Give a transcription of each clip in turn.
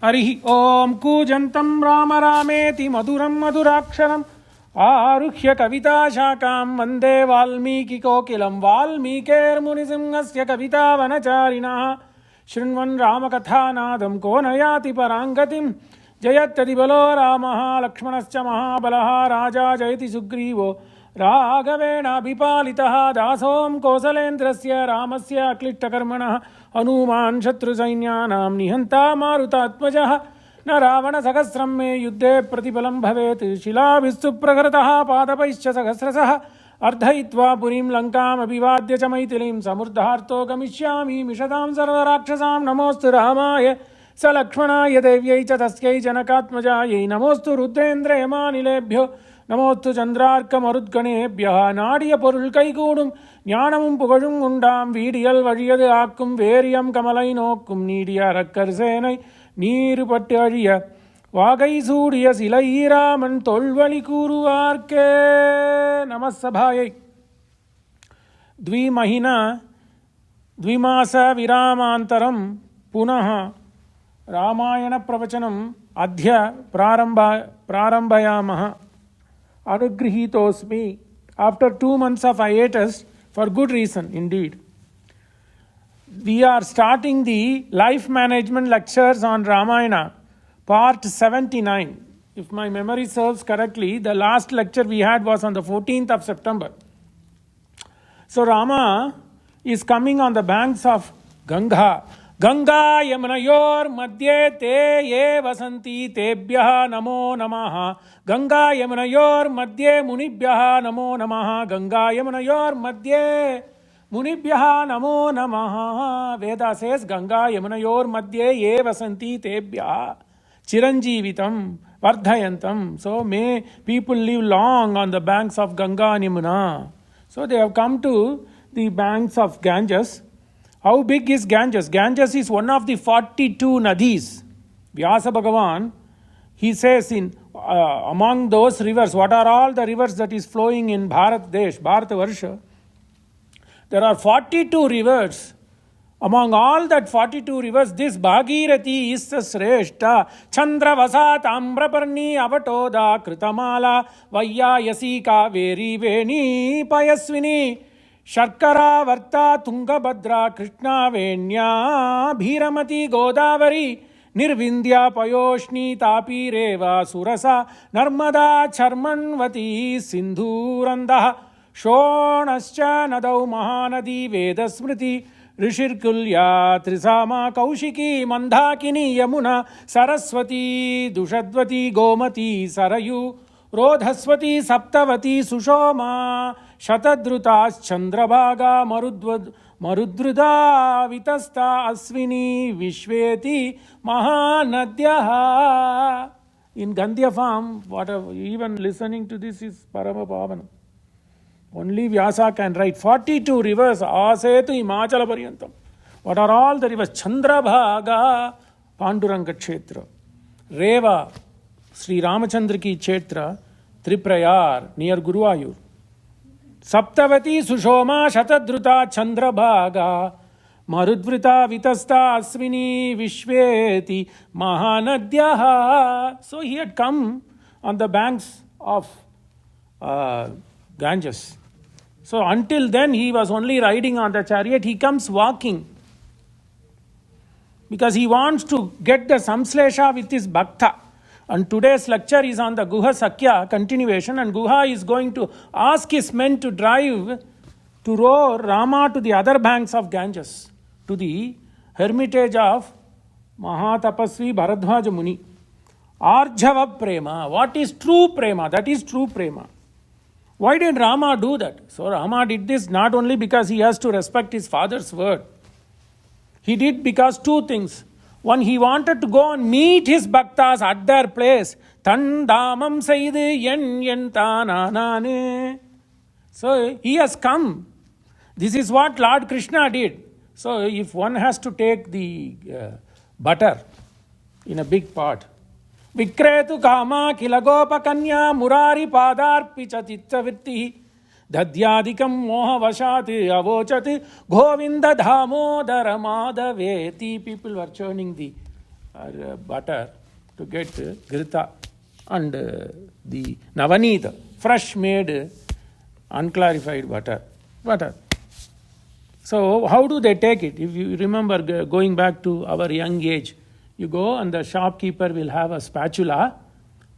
Arihi Om Kujantam Rama Rameti Maduram Maduraksharam Aruhya Kavita Shakam Vande Valmiki Kokilam Valmikir Munisimhasya Kavita Vanacharina Shrinvan Ramakathanadam Konayati Parangatim Jayatadi Balo Ramaha Lakshmanascha Mahabalaha Raja Jayati Sugrivo Raghavena Bipalitaha Dasom Kosalendrasya Ramasya Klittakarmana Hanuman Shatru Sainyanam Nihanta Marutatmajaha न रावण सहस्रम में युद्धे प्रतिफलम भवेत् शिलाभिस्तु प्रकृतः पादपैश्च सहस्रशः अर्धयित्वा पुरीं लंकाम् अभिवाद्य च मैथिलीं समृद्धार्तो गमिष्यामि मिषतां सर्वराक्षसां नमोऽस्तु रामाय स लक्ष्मणाय देव्यै च तस्यै जनकात्मजायै नमोऽस्तु रुद्रेन्द्रयमानिलेभ्यो நமோஸ்து சந்திரார்க்கமருத்கணேபியா நாடிய பொருள் கைகூடும் ஞானமும் புகழும் உண்டாம் வீடியல் வழியது ஆக்கும் வேரியம் கமலை நோக்கும் நீடிய அரக்கர் சேனை நீருபட்டு அழிய வாகை சூடிய சிலை ஈராமன் தொல்வழி கூறுவார்க்கே. நமசபாயை द्विमहिना द्विमास विरामान्तरं पुनः रामायण प्रवचनम् अद्य प्रारम्भयामः. Anugrihitosmi. After 2 months of hiatus, for good reason indeed, we are starting the life management lectures on Ramayana, part 79. If my memory serves correctly, the last lecture we had was on the 14th of September. So Rama is coming on the banks of Ganga. Ganga Yamunayor Madhye Te Ye Vasanti Tebhyaha Namo Namaha. Ganga Yamunayor Madhye Munibhyaha Namo Namaha. Ganga Yamunayor Madhye Munibhyaha Namo Namaha. Veda says Ganga Yamunayor Madhye Ye Vasanti Tebhyaha Chiranjeevitam Vardhayantam. So may people live long on the banks of Ganga and Yamuna. So they have come to the banks of Ganges. How big is Ganges? Ganges is one of the 42 nadis. Vyasa Bhagavan, he says in among those rivers, what are all the rivers that is flowing in Bharat Desh, Bharatavarsha? There are 42 rivers. Among all that 42 rivers, this Bhagirathi is the Sreshta. Chandravasa Tambraparni Avatoda Kritamala Vayayasi Kaveri Veni Payasvini Sharkara Varta Tungabhadra Krishna Venya Bhiramati Godavari Nirvindya Payoshni Tapi Reva Surasa Narmada Charmanvati Sindhuranda Shonascha Nadau Mahanadi Vedasmriti Rishirkulya Trisama Kaushiki Mandakini Yamuna Saraswati Dushadvati Gomati Sarayu Rodhaswati Saptavati Sushoma Shatadrutas Chandrabhaga Marudruda Vitasta Asvini Vishveti Mahanadyaha. In Gandhya form, whatever, even listening to this is Parama Pavana. Only Vyasa can write 42 rivers, Asetu Himachala Paryantam. What are all the rivers? Chandrabhaga, Panduranga Kshetra. Reva, Sri Ramachandra ki Kshetra, Triprayar, near Guruvayur. Saptavati Sushoma Shatadruta Chandrabhaga Marudvrita Vitasta Asvini Vishveti Mahanadyaha. So he had come on the banks of Ganges. So until then he was only riding on the chariot. He comes walking because he wants to get the samslesha with his bhakta. And today's lecture is on the Guha Sakya continuation, and Guha is going to ask his men to drive, to row Rama to the other banks of Ganges, to the hermitage of Mahatapasvi Bharadwaja Muni. Arjava Prema. What is true Prema? That is true Prema. Why did Rama do that? So Rama did this not only because he has to respect his father's word. He did because 2 things. One, he wanted to go and meet his bhaktas at their place. Tandamam Saidi Yen Yen Tananane. So he has come. This is what Lord Krishna did. So if one has to take the butter in a big pot, Vikretu Kama Kilagopa Kanya Murari Padarpi Chatitta Vitti Dadyadikam Moha Vashati Avochati Govinda Dhamodara Madhaveti. People were churning the butter to get grita and the navanita, fresh made unclarified butter. So how do they take it? If you remember going back to our young age, you go and the shopkeeper will have a spatula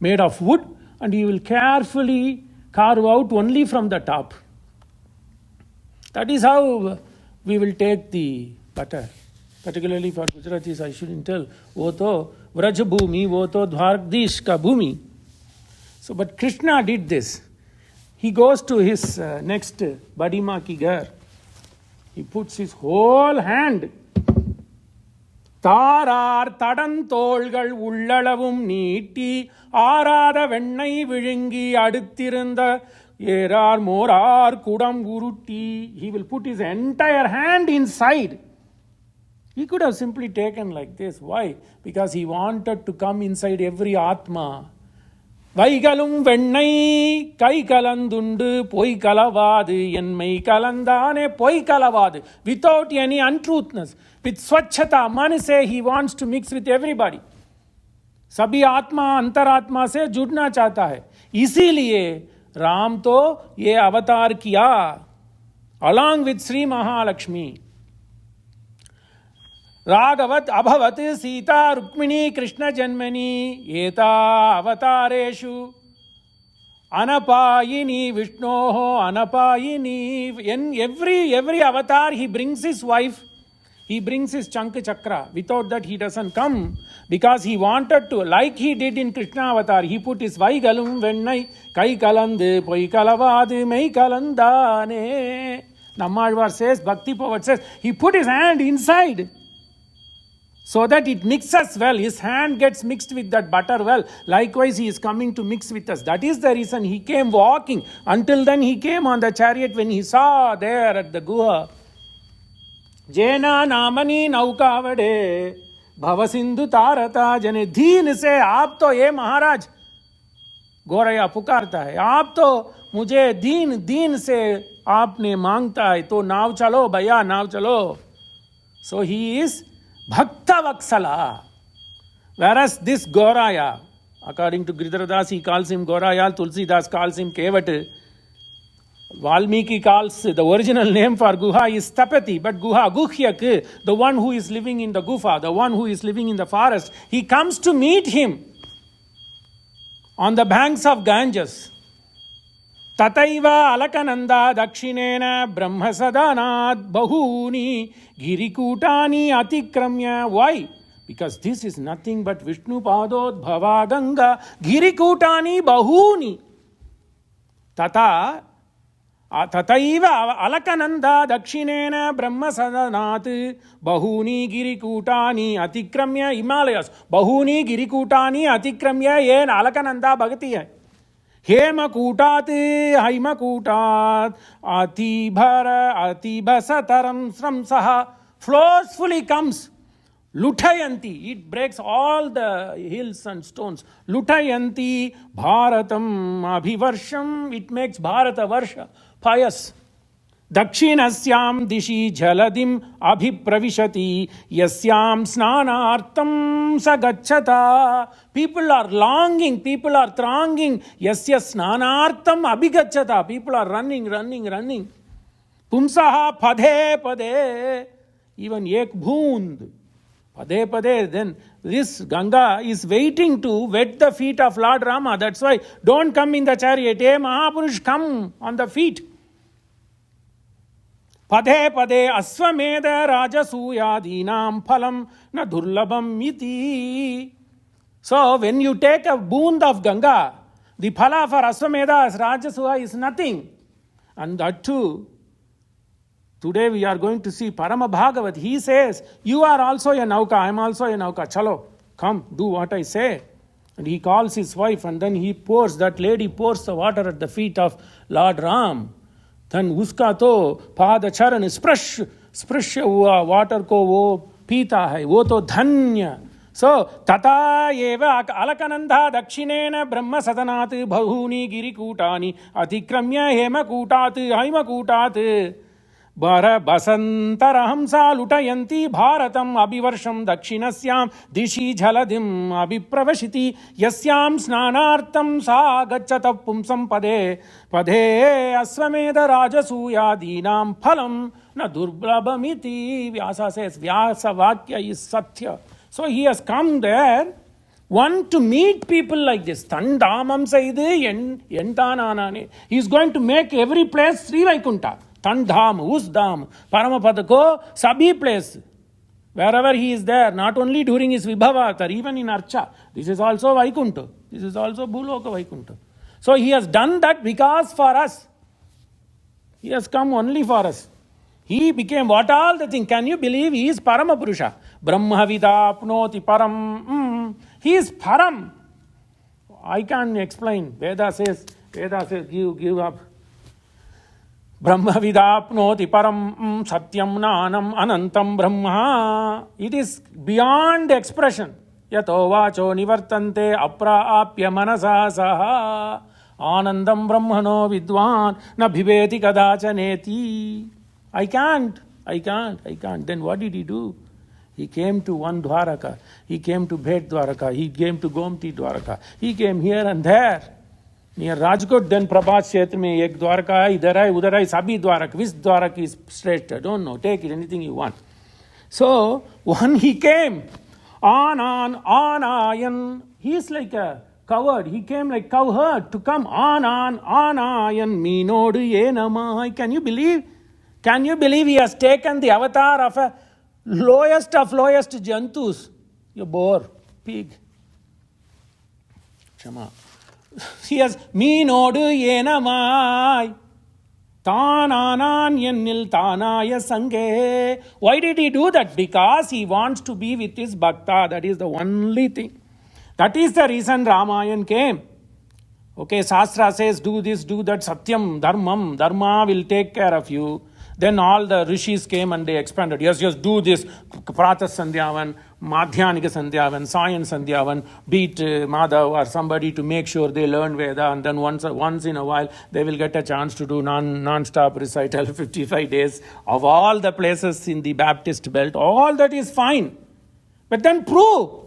made of wood and he will carefully carve out only from the top. That is how we will take the butter. Particularly for Gujaratis, I shouldn't tell. Wo to Vraj Bhumi, wo to Dwardish ka Bhumi. So, but Krishna did this. He goes to his next Badima ki ghar. He puts his whole hand. Tarar tadantolgal ullalavum neeti ஆராத வெண்ணை விழுங்கி அடுத்திருந்த ஏரார் மோரார் குடம் உருட்டி. He will put his entire hand inside. He could have simply taken like this. Why? Because he wanted to come inside every Atma. வைகளும் வெண்ணை கை கலந்துண்டு பொய் கலவாது என்மை கலந்தானே பொய் கலவாது. Without any untruthness, with swachhata, man say he wants to mix with everybody. सभी आत्मा अंतरात्मा से जुड़ना चाहता है. इसीलिए राम तो ये अवतार किया along with श्री महालक्ष्मी. राघवत अभवत सीता रुक्मिणी कृष्ण जन्मनि एता अवतारेषु अनपायिनी विष्णोः अनपायिनी. In every avatar he brings his wife, he brings his Chank Chakra. Without that he doesn't come, because he wanted to, like he did in Krishna avatar, he put his Vaigalum Vennai Kai Kalandu Poi Kalavadhu Mei Kalandhane. Namazhvar says, Bhakti poet says, he put his hand inside so that it mixes well. His hand gets mixed with that butter well. Likewise, he is coming to mix with us. That is the reason he came walking. Until then, he came on the chariot when he saw there at the Guha. Jena namani naukavade bhavasindu tarata jane. Deen se aap to ye Maharaj गोरैया पुकारता है, आप तो मुझे दीन से आपने मांगता है, तो नाव चलो भैया नाव चलो. So he is Bhakta Vaksala. Whereas this Goraya, according to Giridharadas, he calls him Goraya, Tulsidas calls him Kevat. Valmiki calls the original name for Guha is Tapati, but Guha, Guhyak, the one who is living in the Gufa, the one who is living in the forest, he comes to meet him on the banks of Ganges. Tataiva alakananda dakshinena brahmasadanat bahuni girikutani atikramya. Why? Because this is nothing but Vishnu padod bhava ganga girikutani bahuni. Tataiva alakananda dakshinena brahmasadanat bahuni girikutani atikramya. Himalayas bahuni girikutani atikramya. Yen alakananda bhagati hai. हेमकूटात् हैमकूटात् अतिभसतरं स्रंसः forcefully comes. Lutayanti, it breaks all the hills and stones. Lutayanti bharatam abhivarsham, it makes Bharata Varsha, pious. Dakshinasyaam dishi jaladim abhipravishati yasyam snanartam sagachata. People are longing, people are thronging. Yasya snanartam abhigachata. People are running. Pumsaha padhe pade. Even ek bhoond. Padhe pade. Then this Ganga is waiting to wet the feet of Lord Rama. That's why don't come in the chariot. Hey Mahapurush, come on the feet. Padhe pade aswamedha rajasuyadinam phalam na durlabam iti. So when you take a boon of Ganga, the phala for aswamedha as rajasuya is nothing. And that too, today we are going to see Parama Bhagavat. He says, you are also a nauka, I am also a nauka. Chalo, come, do what I say. And he calls his wife and then he pours, that lady pours the water at the feet of Lord Ram. Then uska to पाद चरण स्पृश हुआ water को वो पीता है, वो तो धन्य. So tata eva alakananda dakshinena brahma sadanat bahuni girikutani atikramya hema kutat haima kutat. बर बसंतरहंसा लुटयन्ति भारतम अभिवर्षम दक्षिणस्यां दिशि झलधिम अभिप्रवशिति यस्यां स्नानार्थं सा गच्छत पुंसं पदे पदे अश्वमेध राजसूयादीनां फलं न दुर्लभमिति. Vyasa says, Vyasa Vakya is Satya. So he has come there, one, to meet people like this. Tandamam Saide Yentananane. He is going to make every place Sri Vaikunta. Tandham, Usdam, Paramapadako, Sabhi place. Wherever he is there, not only during his Vibhavatar, even in Archa. This is also Vaikunta. This is also Bhuloka Vaikunta. So he has done that because for us. He has come only for us. He became what all the things. Can you believe he is Paramapurusha? Brahmavida apnoti param. He is Param. I can't explain. Veda says, give up. Brahmavida apnoti param satyam nanam anantam brahma. It is beyond expression. Yato vacho nivartante apraapya manasa saha. Anandam brahmano vidwan na bhiveti kadachaneti. I can't. Then what did he do? He came to one Dwaraka. He came to Bhet Dwaraka. He came to Gomti Dwaraka. He came here and there. Near Rajkot, then Prabhat Kshetra mein ek Dwaraka hai, idhar hai, udhar hai, sabhi Dwaraka. Which Dwaraka is straight? I don't know. Take it, anything you want. So, when he came, Anayan, he is like a coward. He came like cowherd to come. Anayan, Minodu Yenamai. Can you believe? Can you believe he has taken the avatar of a lowest of lowest jantus? You boar, pig. Shama. He has Minodu Yenamai. Tananan Yenil Tanaya Sange. Why did he do that? Because he wants to be with his bhakta. That is the only thing. That is the reason Ramayan came. Okay, Shastra says, do this, do that, Satyam, Dharmam, Dharma will take care of you. Then all the rishis came and they expanded. Yes, do this. Pratha Sandhyavan, Madhyanika Sandhyavan, Sayan Sandhyavan, beat Madhav or somebody to make sure they learn Veda, and then once in a while they will get a chance to do non-stop recital 55 days of all the places in the Baptist belt. All that is fine. But then prove.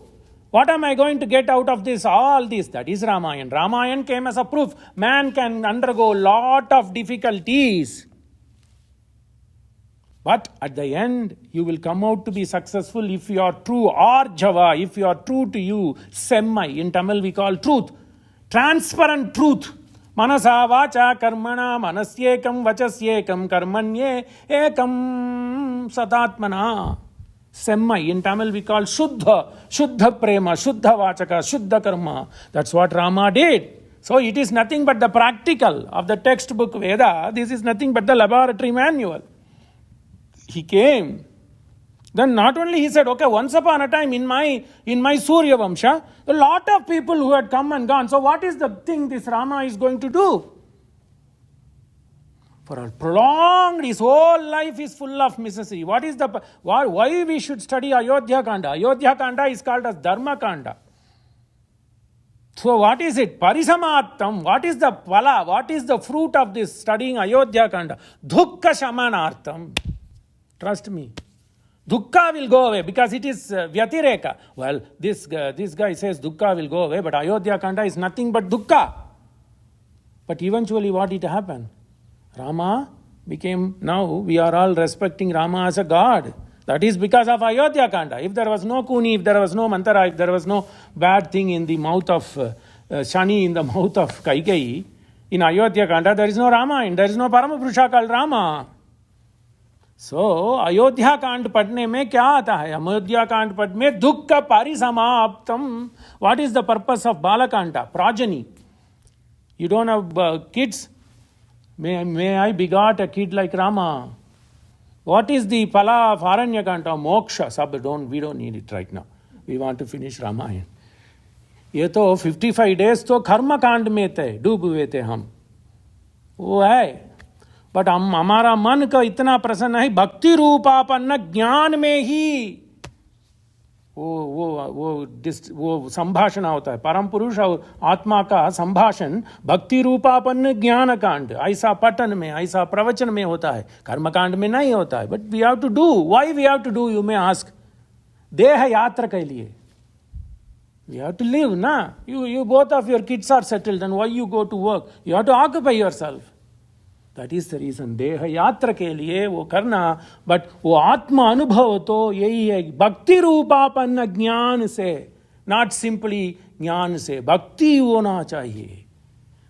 What am I going to get out of this? All this. That is Ramayan. Ramayan came as a proof. Man can undergo a lot of difficulties. But at the end, you will come out to be successful if you are true. Arjava, if you are true to you. Semmai, in Tamil we call truth. Transparent truth. Manasa vacha karmana manasyekam vachasyekam karmanye ekam satatmana. Semmai, in Tamil we call Shuddha prema, Shuddha vachaka, Shuddha karma. That's what Rama did. So it is nothing but the practical of the textbook Veda. This is nothing but the laboratory manual. He came. Then not only he said, okay, once upon a time in my Surya Vamsha, a lot of people who had come and gone. So what is the thing this Rama is going to do? For a prolonged, his whole life is full of misery. Why we should study Ayodhya Kanda? Ayodhya Kanda is called as Dharma Kanda. So what is it? Parisamattam. What is the phala? What is the fruit of this studying Ayodhya Kanda? Dukkha shamanartham. Trust me. Dukkha will go away because it is Vyatireka. Well, this guy says Dukkha will go away, but Ayodhya Kanda is nothing but Dukkha. But eventually what did happen? Rama became, now we are all respecting Rama as a god. That is because of Ayodhya Kanda. If there was no Kuni, if there was no Mantara, if there was no bad thing in the mouth of Shani, in the mouth of Kaikeyi, in Ayodhya Kanda there is no Rama, and there is no Paramapurusha called Rama. So, Ayodhya Kand padne mein kya aata hai? Ayodhya Kand pad mein dukkha parisamaptam. What is the purpose of Balakanta? Progeny. You don't have kids? May I begot a kid like Rama? What is the phala of Aranyakanta? Moksha. We don't need it right now. We want to finish Ramayana. ये तो 55 days तो कर्म कांड में थे, डूब हुए थे हम. वो है. बट हमारा मन का इतना प्रसन्न है भक्ति रूपापन्न ज्ञान में ही. वो संभाषण होता है, परम पुरुष और आत्मा का संभाषण भक्ति रूपापन्न ज्ञान कांड, ऐसा पठन में, ऐसा प्रवचन में होता है, कर्म कांड में नहीं होता है. But we have to do. Why we have to do, you may ask. देह यात्रा के लिए we have to live, na? You both of your kids are settled, and why you go to work? You have to occupy yourself. That is the reason. देह यात्रा के लिए वो करना, बट वो आत्मा अनुभव तो यही है, भक्ति रूपापन्न ज्ञान से, नॉट सिंपली ज्ञान से, भक्ति होना चाहिए.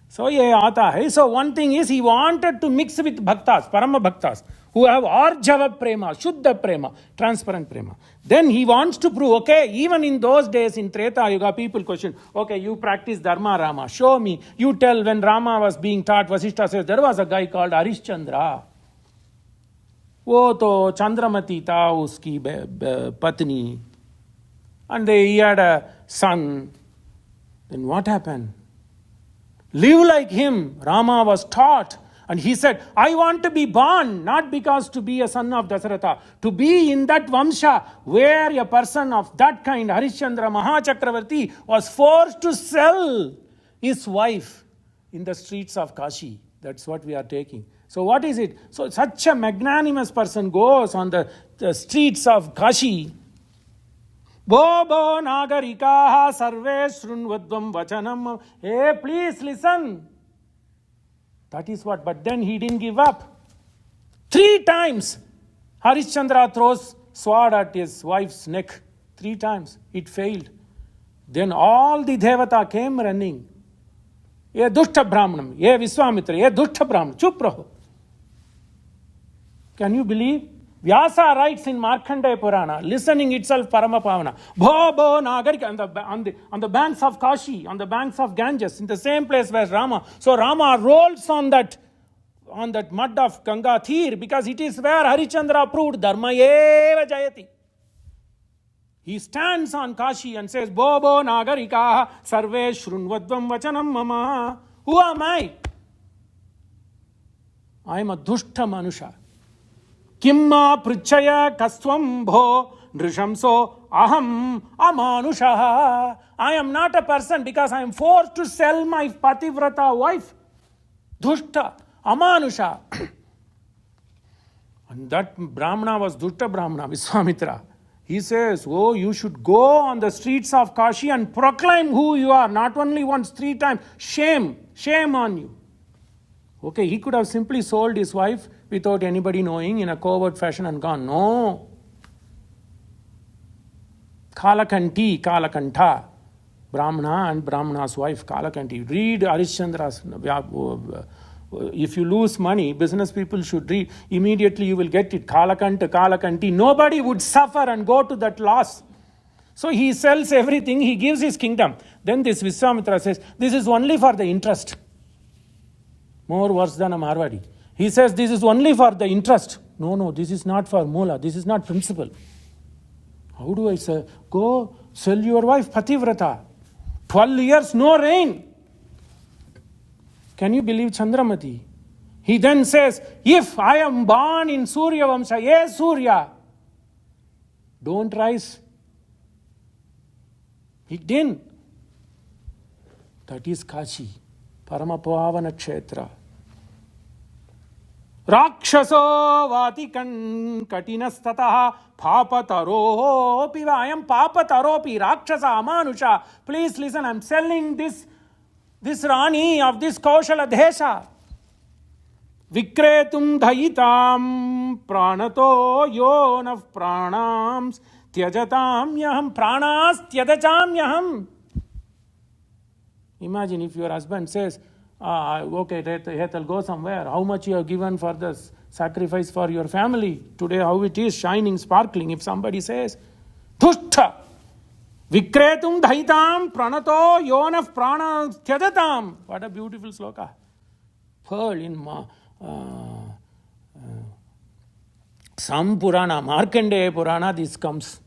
So ये आता है. So one thing is he wanted to mix with bhaktas, parama bhaktas, who have arjava prema, shuddha prema, transparent prema. Then he wants to prove, okay, even in those days in Treta Yuga, people question, okay, you practice Dharma Rama, show me. You tell when Rama was being taught, Vasishta says, there was a guy called Harishchandra. वो तो चंद्रमती था उसकी पत्नी, and he had a son. Then what happened? Live like him. Rama was taught, and he said, I want to be born, not because to be a son of Dasaratha, to be in that Vamsha where a person of that kind, Harishchandra Mahachakravarti, was forced to sell his wife in the streets of Kashi. That's what we are taking. So what is it? So such a magnanimous person goes on the streets of Kashi. Bobo nagarikaha sarve shrunvadvam vachanam. Hey, please listen. That is what. But then he didn't give up. 3 times Harishchandra throws sword at his wife's neck. 3 times. It failed. Then all the Devata came running. Ye dushta brahmanam, ye Vishwamitra, ye dushta brahmanam. Chup raho. Can you believe? Vyasa writes in Markandeya Purana, listening itself Paramapavana. Bho Nagarika, on the banks of Kashi, on the banks of Ganges, in the same place where Rama. So Rama rolls on that mud of Ganga Thir, because it is where Harishchandra proved Dharma eva jayati. He stands on Kashi and says, Bho Nagarika sarve shrunvadvam vachanam mama. Who am I? I am a dushta manusha. Kimma prichaya kasvam bho nrishamso aham amanusha. I am not a person because I am forced to sell my pativrata wife. Dushta, amanusha. And that Brahmana was Dushta Brahmana, Vishwamitra. He says, oh, you should go on the streets of Kashi and proclaim who you are. Not only once, 3 times. Shame on you. Okay, he could have simply sold his wife without anybody knowing in a covert fashion and gone. No. Kalakantha. Brahmana and Brahmana's wife, Kalakanti. Read Harishchandra's. If you lose money, business people should read. Immediately you will get it. Kalakanti. Nobody would suffer and go to that loss. So he sells everything. He gives his kingdom. Then this Vishwamitra says, this is only for the interest. More worse than a Marwadi. He says this is only for the interest. No, this is not for Mula. This is not principle. How do I say? Go sell your wife Pativrata. 12 years, no rain. Can you believe Chandramati? He then says, if I am born in Surya Vamsha, yes, Surya, don't rise. He didn't. That is Kashi. Paramapavana Kshetra. Rakshaso vatikan katinastataha papataropi. I am papataropi, Rakshasa, Amanusha. Please listen, I am selling this Rani of this Kaushala Desha. Vikretum dhayitam pranato yonav pranams tyajatam yaham pranas tyajacham yaham. Imagine if your husband says, okay, Hetal, go somewhere. How much you have given for this sacrifice for your family? Today, how it is, shining, sparkling. If somebody says, Dushta, Vikretum dhaitam pranato yonaf prana tyajatam. What a beautiful sloka. Pearl in some Purana, Markandeya Purana, this comes.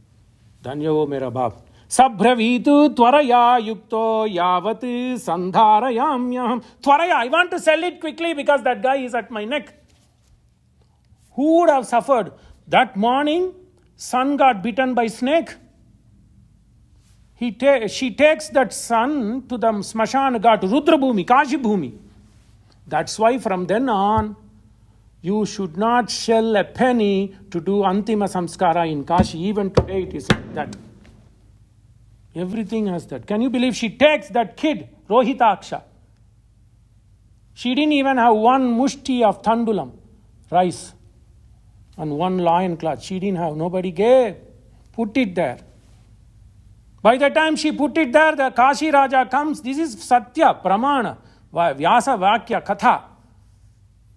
Dhanyavo mera baap. Sabhravitu tvaraya yukto yavat sandharayamyam. Tvaraya, I want to sell it quickly because that guy is at my neck. Who would have suffered? That morning, son got bitten by snake. she takes that son to the Smashan Ghat, Rudra Bhumi, Kashi Bhumi. That's why from then on, you should not shell a penny to do Antima Samskara in Kashi. Even today it is like that. Everything has that. Can you believe she takes that kid, Rohitaksha? She didn't even have one mushti of thandulam, rice, and one lion cloth. She didn't have. Nobody gave. Put it there. By the time she put it there, the Kashi Raja comes. This is Satya, Pramana, Vyasa Vakya, Katha.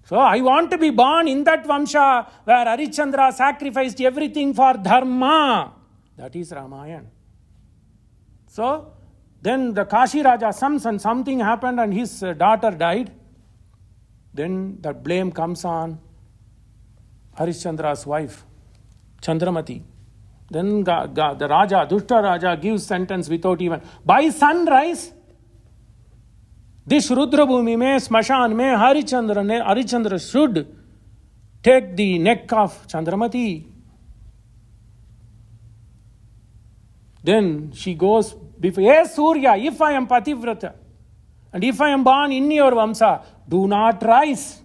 So I want to be born in that Vamsha where Harishchandra sacrificed everything for Dharma. That is Ramayana. So then the Kashi Raja comes and something happened and his daughter died. Then the blame comes on Harishchandra's wife, Chandramati. Then the Raja, Dushta Raja gives sentence without even. By sunrise, this Rudra Bhumi mein, Smashan mein, Harishchandra should take the neck of Chandramati. Then she goes before, hey Surya, if I am Pativrata, and if I am born in your Vamsa, do not rise.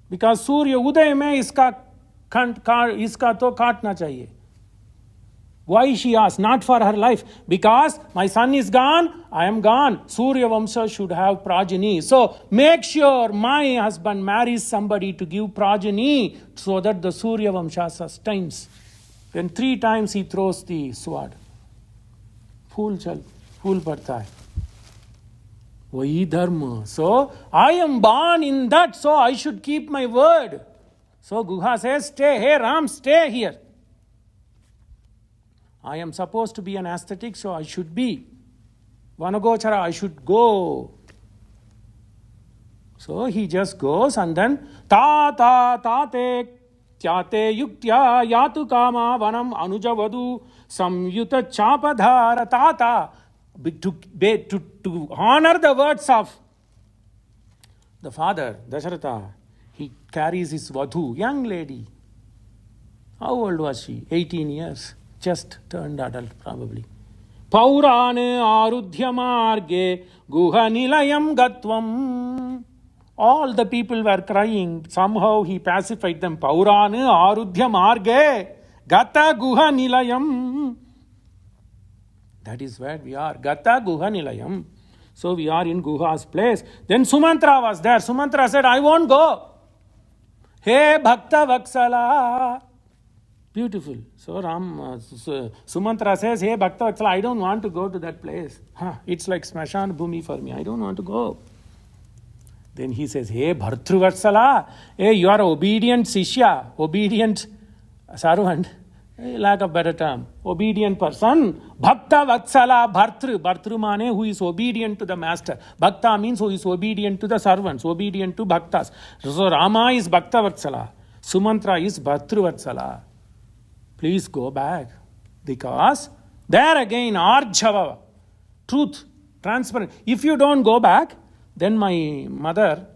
Because Surya Uday mein iska to kaatna chahiye. Why she asked? Not for her life. Because my son is gone, I am gone. Surya Vamsa should have progeny. So make sure my husband marries somebody to give progeny so that the Surya Vamsa sustains. Then 3 times he throws the sword. Fool padta hai. Vahi dharma. So I am born in that, so I should keep my word. So Guha says, stay, hey Ram, stay here. I am supposed to be an ascetic, so I should be. Vanagochara, I should go. So he just goes and then tate tyate yuktya yatu kama vanam anujavadu samyuta chapadhara tata. To honor the words of the father, Dasharatha, he carries his vadhu, young lady. How old was she? 18 years. Just turned adult probably. Paurane arudhya marge guha nilayam gatvam. All the people were crying. Somehow he pacified them. Paurane arudhya marge gata guha nilayam. That is where we are. Gata guha nilayam. So we are in Guha's place. Then Sumantra was there. Sumantra said, I won't go. Hey Bhakta Vaksala. Beautiful. So Sumantra says, hey Bhakta Vatsala, I don't want to go to that place. It's like Smashan Bhumi for me. I don't want to go. Then he says, hey Bhartru Vatsala, hey, you are obedient Sishya, obedient servant, lack of better term, obedient person. Bhakta Vatsala, Bhartru. Bhartru mane who is obedient to the master. Bhakta means who is obedient to the servants, obedient to Bhaktas. So Rama is Bhakta Vatsala. Sumantra is Bhartru Vatsala. Please go back. Because there again, Arjava, truth, transparent. If you don't go back, then my mother,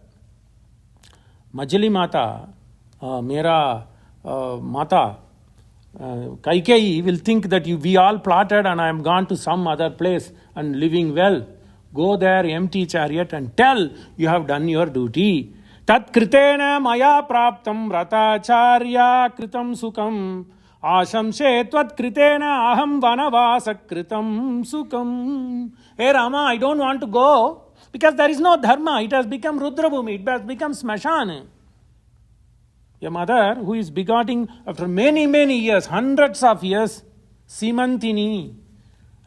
Majali Mata, Mera Mata, Kaikeyi will think that we all plotted and I am gone to some other place and living well. Go there, empty chariot, and tell you have done your duty. Tat kritena maya praptam ratacharya kritam sukam. Ashamse tvat kritena aham vanavasa kritam sukam. Hey Rama, I don't want to go because there is no dharma. It has become Rudra Bhumi. It has become Smashan. A mother who is begetting after many, many years, hundreds of years, Simantini.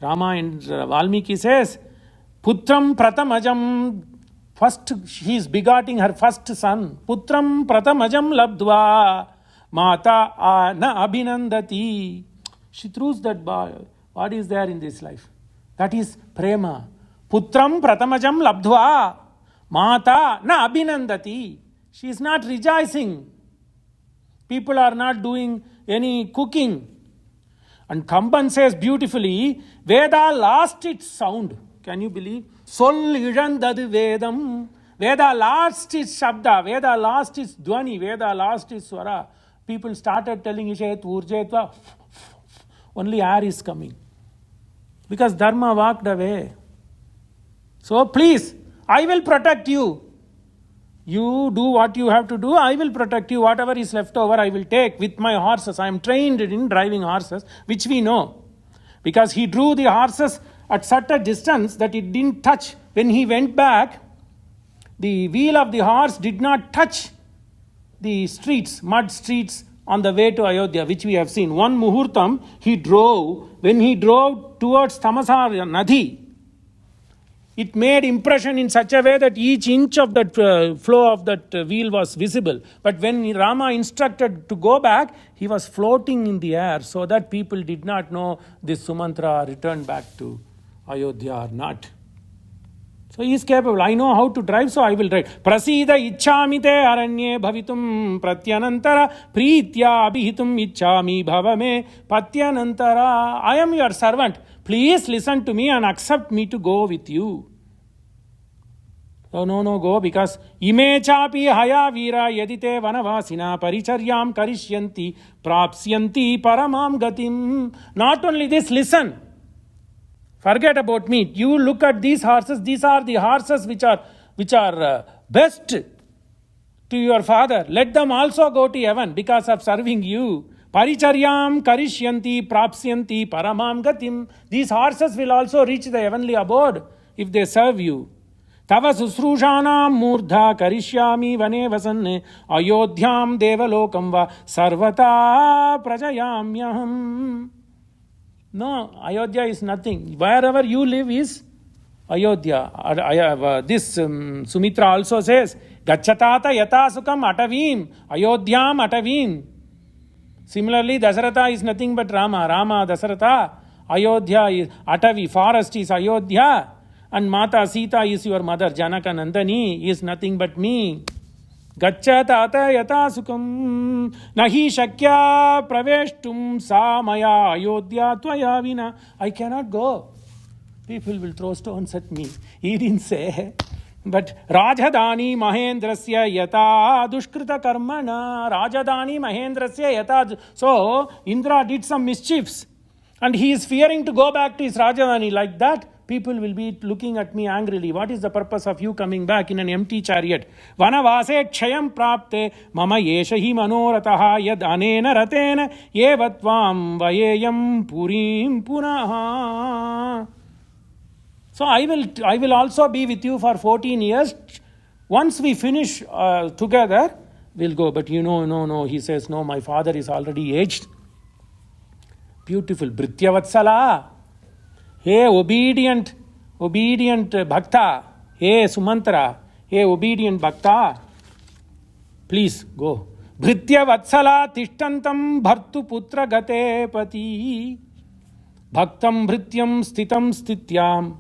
Rama and Valmiki says, Putram Pratamajam. First, she is begetting her first son. Putram Pratamajam Labdva. Mata na abhinandati. She throws that ball. What is there in this life? That is prema. Putram pratamajam labdhva. Mata na abhinandati. She is not rejoicing. People are not doing any cooking. And Kamban says beautifully, Veda lost its sound. Can you believe? Sol idandadu Vedam. Veda lost its Shabda. Veda lost its Dwani. Veda lost its Swara. People started telling Ishet Urjetva. Only air is coming. because Dharma walked away. So please, I will protect you. You do what you have to do, I will protect you. Whatever is left over, I will take with my horses. I am trained in driving horses, which we know. Because he drew the horses at such a distance that it didn't touch. When he went back, the wheel of the horse did not touch the streets, mud streets on the way to Ayodhya, which we have seen. One muhurtam, when he drove towards Tamasar Nadi, it made impression in such a way that each inch of that flow of that wheel was visible. But when Rama instructed to go back, he was floating in the air, so that people did not know this Sumantra returned back to Ayodhya or not. So he is capable. I know how to drive, so I will drive. Prasida ichchami te aranye bhavitum pratyanantara pritya abhihitum ichchami bhavame patyanantara. I am your servant. Please listen to me and accept me to go with you. Oh, no, go, because ime chapi haya vira yadite vanavasina paricharyam karishyanti prapsyanti paramam gatim. Not only this, listen. Forget about me. You look at these horses. These are the horses which are best to your father. Let them also go to heaven because of serving you. Paricharyam karishyanti prapsyanti paramam gatim. These horses will also reach the heavenly abode if they serve you. Tava susrushanam murdha karishyami vane vasanne ayodhyam devalokam va sarvata prajayamyaham. No, Ayodhya is nothing. Wherever you live is Ayodhya. This Sumitra also says, Gachatata yata sukam atavim, Ayodhyam atavim. Similarly, Dasaratha is nothing but Rama. Rama, Dasaratha. Ayodhya is Atavi, forest is Ayodhya. And Mata Sita is your mother. Janaka Nandani is nothing but me. Gachatata yata sukam nahi shakya praveshtum sa maya ayodhya tvaya vina. I cannot go. People will throw stones at me. He didn't say. But Rajadani Mahendrasya yata dushkrita karmana. Rajadani Mahendrasya yata. So Indra did some mischiefs. And he is fearing to go back to his Rajadani. Like that, people will be looking at me angrily. What is the purpose of you coming back in an empty chariot? Vanavase kshayam prapte mama yeshahi manorataha yad anena ratena yevatvam vayeyam purim punaha. So I will also be with you for 14 years. Once we finish together, we'll go. But no. He says, no, my father is already aged. Beautiful. Bhrityavatsala. Hey, obedient bhakta. Hey, Sumantra. Hey, obedient bhakta. Please go. Bhritya vatsala tishtantam bhartu putra gate pati. Bhaktam bhrityam stitam stityam.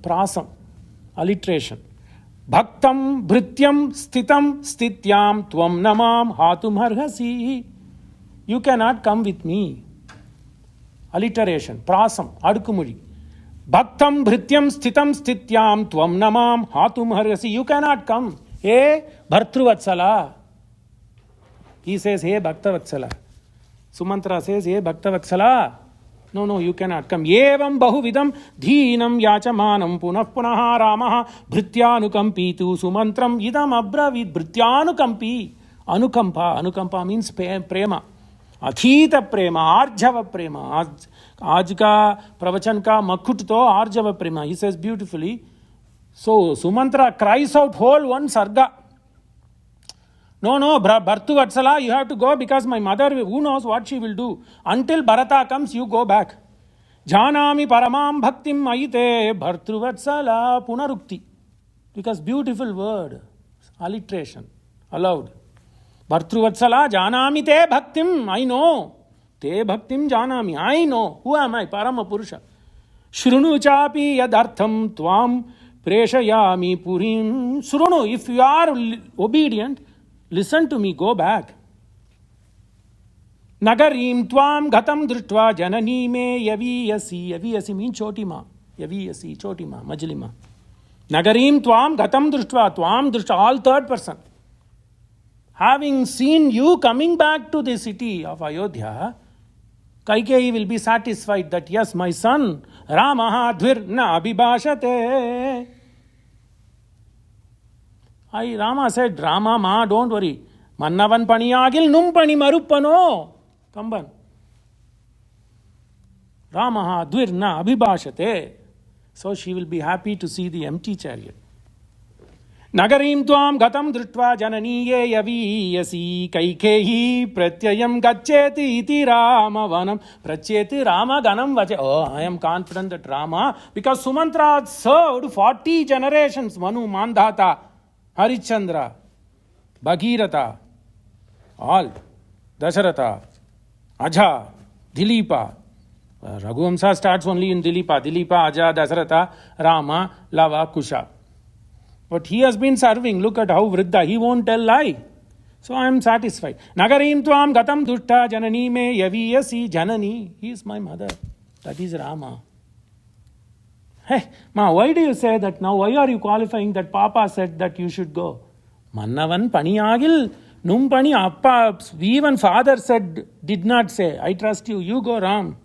Prasam. Alliteration. Bhaktam bhrityam stitam stityam tvam namam hatum harhasi. You cannot come with me. Alliteration. Prasam. Adukumuri. Bhaktam bhrityam stitam stityam tvam namam hatum harhasi. You cannot come. Hey, Bhartruvatsala. He says, hey, Bhaktavatsala. Sumantra says, hey, Bhaktavatsala. No, you cannot come. Evam bahuvidam dheenam yachamanam punah punaha ramaha bhrityanukampitu sumantram idam abravid bhrityanukampi. Anukampa means prema. अथीत प्रेम आर्जव प्रेम आज का प्रवचन का मकुट तो आर्जव प्रेम. He says beautifully. So Sumantra cries out whole one sarga. No, Bhartu Vatsala, you have to go because my mother, who knows what she will do. Until Bharata comes, you go back. Janami paramam bhaktim ayite Bhartu Vatsala punarukti. Because beautiful word, alliteration, allowed. Bhartruvatsala janami te bhaktim. I know. Te bhaktim janami. I know. Who am I? Parama Purusha. Shrunu chapi yadartham tvam preshayami purim. Shrunu, if you are obedient, listen to me, go back. Nagarim tvam gatam drishtva janani me yaviyasi. Yaviyasi means chotima. Yaviyasi, chotima, majlima. Nagarim tvam gatam drishtva. Tvam drishtva, all third person. Having seen you coming back to the city of Ayodhya, Kaikeyi will be satisfied that yes, my son, Ramaha dhvir na abhibhashate. Rama said, Rama, ma, don't worry. Mannavan paniyagil numpani maruppano. Kamban. Ramaha dhvir na abhibhashate. So she will be happy to see the empty chariot. Nagarim tvam gatam dritva jananiye yaviyasi kaikehi pratyayam gaccheti iti Rama vanam pratyeti Rama ganam vache. Oh, I am confident that Rama, because Sumantra served 40 generations, Manu, Mandhata, Harichandra, Bhagirata, all, Dasharatha, Aja, Dilipa. Raghuvamsa starts only in Dilipa, Aja, Dasharatha, Rama, Lava, Kusha. But he has been serving. Look at how Vriddha. He won't tell lie. So I am satisfied. Nagarim tvam gatam dushta janani me yaviyasi janani. He is my mother. That is Rama. Hey, ma, why do you say that now? Why are you qualifying that Papa said that you should go? Mannavan paniyagil numpani appa. Even father said, did not say, I trust you. You go, Ram.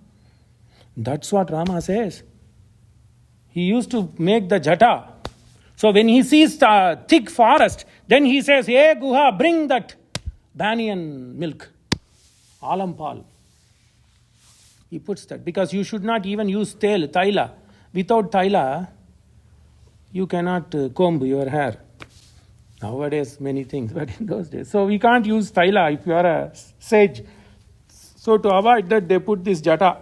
That's what Rama says. He used to make the jata. So when he sees thick forest, then he says, hey Guha, bring that banyan milk, alampal. He puts that, because you should not even use taila. Without taila, you cannot comb your hair. Nowadays, many things, but in those days. So we can't use taila if you are a sage. So to avoid that, they put this jata.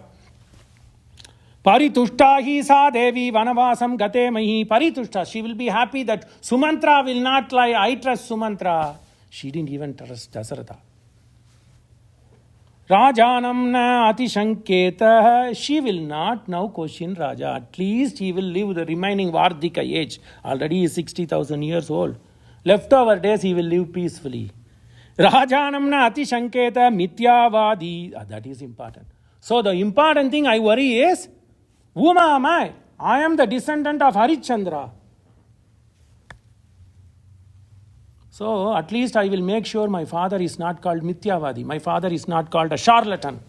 Paritushta hi sa devi vanavasam gate mahi. Paritushta, she will be happy that Sumantra will not lie. I trust Sumantra. She didn't even trust Dasaratha. Rajanam na atishanketa. She will not now question Raja. At least he will live the remaining Vardika age. Already he is 60,000 years old. Leftover days he will live peacefully. Rajanam na atishanketa mityavadi. That is important. So the important thing I worry is, whom am I? I am the descendant of Harichandra. So at least I will make sure my father is not called Mithyavadi. My father is not called a charlatan.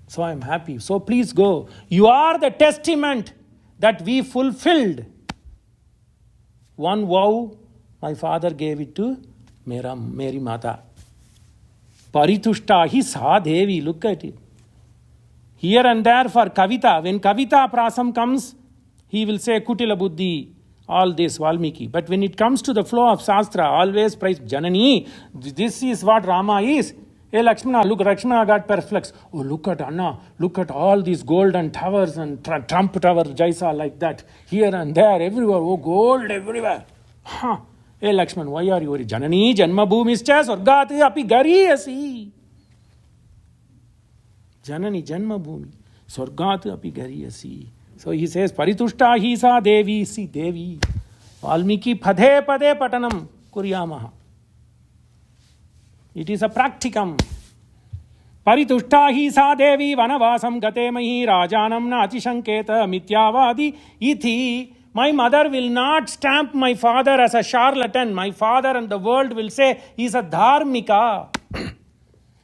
So I am happy. So please go. You are the testament that we fulfilled. One vow, my father gave it to Mary Mata. Paritushta hi sa devi. Look at it. Here and there for Kavita. When Kavita Prasam comes, he will say Kutila Buddhi, all this, Valmiki. But when it comes to the flow of Shastra, always praise Janani. This is what Rama is. Hey Lakshmana, look, Lakshmana got perplexed. Oh, look at Anna. Look at all these golden towers and Trump Tower, Jaisa, like that. Here and there, everywhere. Oh, gold everywhere. Huh. Hey Lakshman, why are you worried? Janani, Janma Bhumischa, Swargati, Api Gariyasi. Janani Janma Bhumi, Swargat api gariyasi. So he says, Paritushta hi sa devi, si devi. Valmiki padhe pade patanam kuryamaha. It is a practicum. Paritushta hi sa devi vanavasam gate mahi rajanam na atishanketa mityavadi iti. My mother will not stamp my father as a charlatan. My father and the world will say he is a dharmika.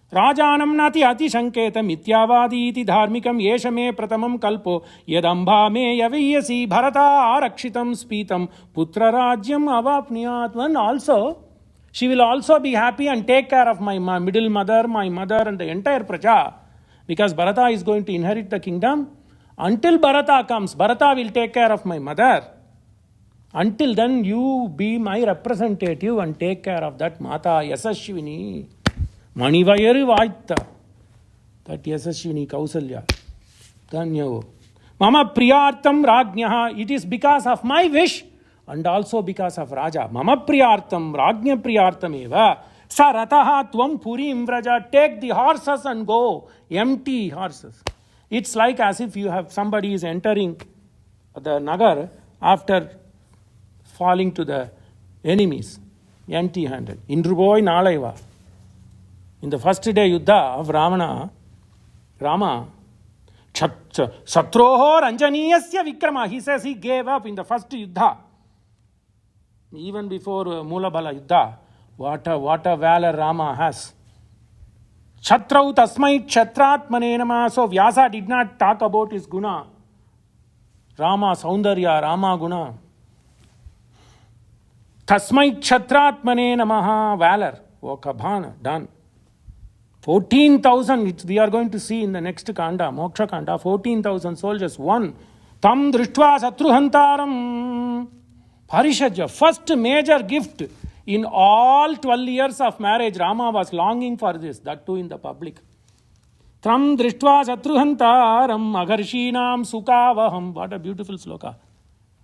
Rajanam nati atishanketa mityavadi iti dharmikam yeshame pratamam kalpo yadambha me yaviyasi bharata arakshitam spitam putra rajyam avapniyat. And also, she will also be happy and take care of my middle mother, my mother and the entire praja. Because Bharata is going to inherit the kingdom. Until Bharata comes, Bharata will take care of my mother. Until then, you be my representative and take care of that Mata Yasashwini. Manivayari Vaita. That Yasashwini Kausalya. Dhanyavo. Mama Priyartam Rajnyaha. It is because of my wish and also because of Raja. Mama Priyartam Rajnya Priyartam eva. Sarataha Tvam Puri Imvraja. Take the horses and go. Empty horses. It's like as if you have somebody is entering the Nagar after falling to the enemies. Empty-handed. Indruboi Nalaiva. In the first day Yuddha of Rama, Satroho Ranjaniyasya Vikrama. He says he gave up in the first Yuddha. Even before Mulabala Yuddha. What a valor Rama has. Kshatrau tasmai kshatratmane nama. So Vyasa did not talk about his guna. Rama Saundarya, Rama Guna. Tasmai kshatratmane namaha. Valor. Okabhana. Done. 14,000, we are going to see in the next Kanda, Moksha Kanda, 14,000 soldiers, one. Tam drishtva satruhantaram. Parishajya, first major gift in all 12 years of marriage. Rama was longing for this, that too in the public. Tam drishtva satruhantaram agharshinam sukavaham. What a beautiful sloka.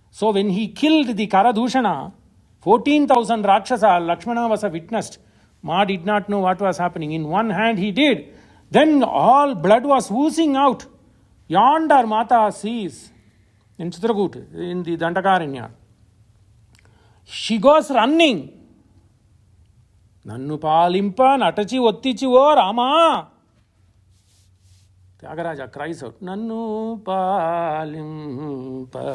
So when he killed the Karadushana, 14,000 Rakshasa, Lakshmana was a witness. Ma did not know what was happening. In one hand he did. Then all blood was oozing out. Yonder Mata sees in Chitragut, in the Dandakaranya. She goes running. Nannu palimpa natachi ottichi o Rama. Tyagaraja cries out. Nannu palimpa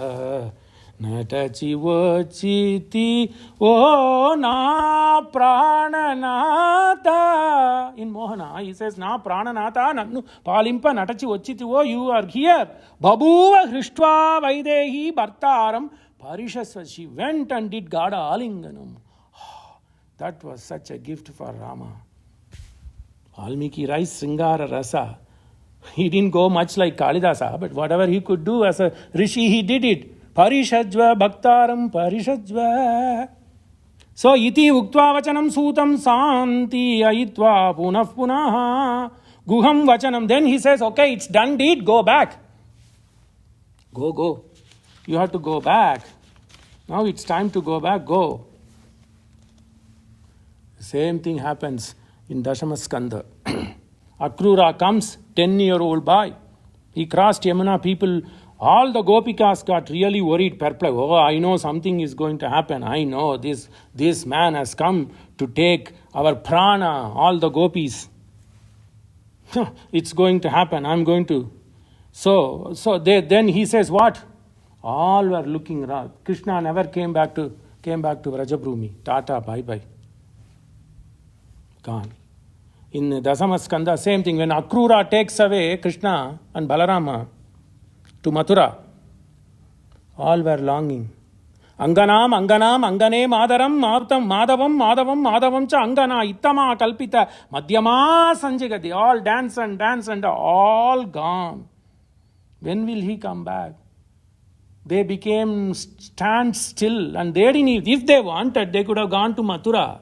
natachi ochiti o na prananata. In Mohana he says na prananata nannu palimpa natachi ochiti o, you are here. Babuva hrishtva vaidehi bhartaram parishasva. She went and did Gada Alinganam. That was such a gift for Rama. Valmiki writes Sringara Rasa. He didn't go much like Kalidasa, but whatever he could do as a rishi, he did it. Parishajva bhaktaram parishajva. So iti uktva vachanam sutam santi ayitva punah punah guham vachanam. Then he says, okay, it's done deed, go back. Go. You have to go back. Now it's time to go back, go. Same thing happens in Dashamaskanda. Akrura comes, 10-year-old boy. He crossed Yamuna, people, all the Gopikas got really worried, perplexed. Oh, I know something is going to happen. I know this man has come to take our prana, all the gopis. It's going to happen. I'm going to. So then he says, what? All were looking around. Krishna never came back to Vrajabrumi. Tata, bye-bye. Gone. In Dasamaskanda, same thing. When Akrura takes away Krishna and Balarama to Mathura, all were longing. Anganam, angane madaram, madavam cha angana, ittama kalpita, madhyama sanjika. They all dance and all gone. When will he come back? They became stand still, and they didn't, if they wanted, they could have gone to Mathura.